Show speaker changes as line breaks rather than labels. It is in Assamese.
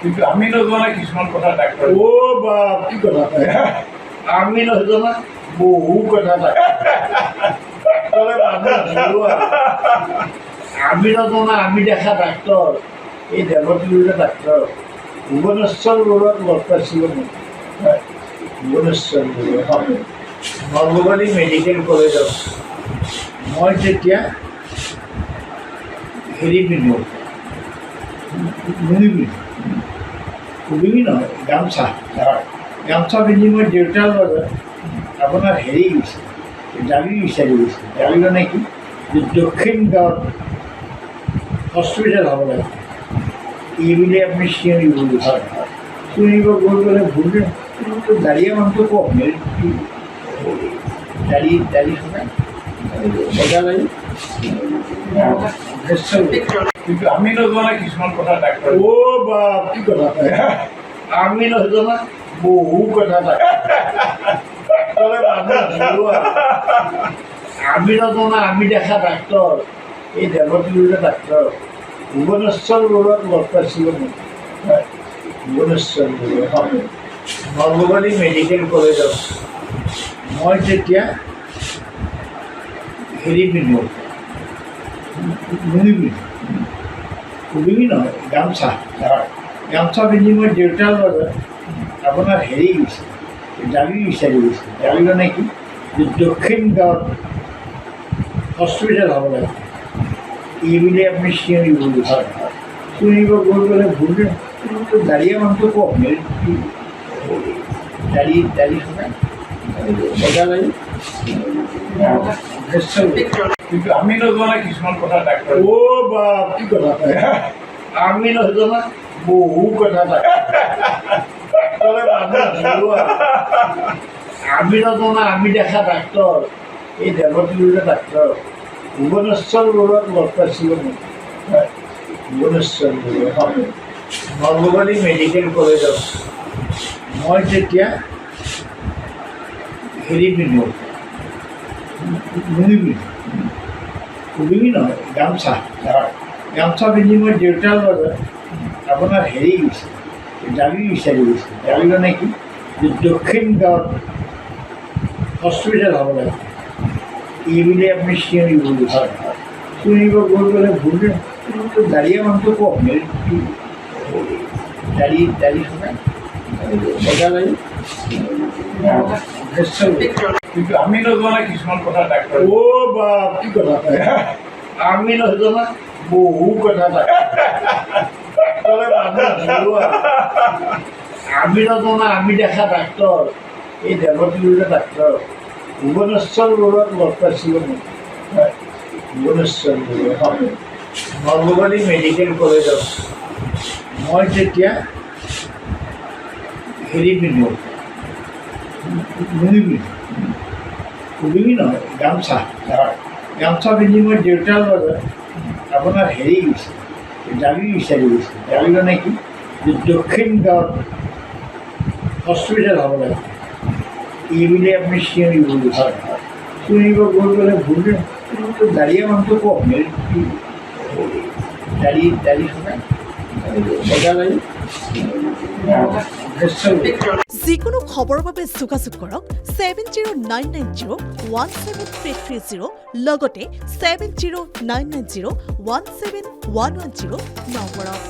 কিন্তু আমি নজনা কিছুমান কথা ডাক্তৰ
বাপ কি কথা কয় আমি নজনা বহু কথা ডাক্তৰে মানুহ ঘৰুৱা আমি নজনা আমি দেখা ডাক্তৰ এই দেৱতীৰ ডাক্তৰ ভুৱনেশ্বৰ বৰুৱাক লগ পাইছিলোঁ ভুৱনেশ্বৰ বৰুৱা নলবাৰী মেডিকেল কলেজত মই তেতিয়া হেৰি পিন্ধো লুঙি নহয় গামোচা গামোচা পিন্ধি মই দেউতাৰ লগত আপোনাৰ হেৰি গৈছে দাবী বিচাৰি গৈছে দাবী মানে কি দক্ষিণ গাঁৱত হস্পিটেল হ'ব লাগে এইবুলি আপুনি চিঞৰিব চিঞৰিব গৈ গ'লে ভুল দাঁড়িয়ে মানুহটো কওক দাড়ি শুনাই বজা লাগি
কিন্তু আমি নজনা কিছুমান কথা ডাক্তৰ
বাপ কি কথা কয় আমি নজনা বহু কথা ডাক্তৰে মানুহ ঘৰুৱা আমি নজনা আমি দেখা ডাক্তৰ এই দেৱতীৰ ডাক্তৰ ভুৱনেশ্বৰ বৰুৱাক লগ পাইছিলোঁ ভুৱনেশ্বৰ বৰুৱা নলবাৰী মেডিকেল কলেজত মই তেতিয়া হেৰি পিন্ধো লুঙি নহয় গামোচা গামোচা পিন্ধি মই দেউতাৰ লগত আপোনাৰ হেৰি গৈছে দাবী বিচাৰি গৈছে দাবী মানে কি দক্ষিণ গাঁৱত হস্পিটেল হ'ব লাগে এইবুলি আপুনি চিঞৰিব চিঞৰিব গৈ গ'লে ভুল দাঁড়িয়ে মানুহটো কওক দাড়ি শুনাই বজা লাগি
কিন্তু আমি নজনা কিছুমান কথা ডাক্তৰ
বাপ কি কথা কয় আমি নজনা বহু কথা ডাক্তৰে মানুহ ঘৰুৱা আমি নজনা আমি দেখা ডাক্তৰ এই দেৱতীৰ ডাক্তৰ ভুৱনেশ্বৰ বৰুৱাক লগ পাইছিলোঁ ভুৱনেশ্বৰ বৰুৱা নলবাৰী মেডিকেল কলেজত মই তেতিয়া হেৰি পিন্ধো লুঙি নহয় গামোচা গামোচা পিন্ধি মই দেউতাৰ লগত আপোনাৰ হেৰি গৈছে দাবী বিচাৰি গৈছে দাবী মানে কি দক্ষিণ গাঁৱত হস্পিটেল হ'ব লাগে এইবুলি আপুনি চিঞৰিব চিঞৰিব গৈ গ'লে ভুল দাঁড়িয়ে মানুহটো কওক দাড়ি শুনাই বজা লাগি
কিন্তু আমি নজনা কিছুমান কথা ডাক্তৰ
বাপ কি কথা কয় আমি নজনা বহু কথা ডাক্তৰে মানুহ ঘৰুৱা আমি নজনা আমি দেখা ডাক্তৰ এই দেৱতীৰ ডাক্তৰ ভুৱনেশ্বৰ বৰুৱাক লগ পাইছিলোঁ ভুৱনেশ্বৰ বৰুৱা নলবাৰী মেডিকেল কলেজত মই তেতিয়া হেৰি পিন্ধো লুঙি নহয় গামোচা গামোচা পিন্ধি মই দেউতাৰ লগত আপোনাৰ হেৰি গৈছে দাবী বিচাৰি গৈছে দাবী মানে কি দক্ষিণ গাঁৱত হস্পিটেল হ'ব লাগে এইবুলি আপুনি চিঞৰিব চিঞৰিব গৈ গ'লে ভুল দাঁড়িয়ে মানুহটো কওক দাড়ি শুনাই বজা লাগি
যিকোনো খবৰৰ বাবে যোগাযোগ কৰক 7099017330 লগতে 7099017110 নম্বৰত।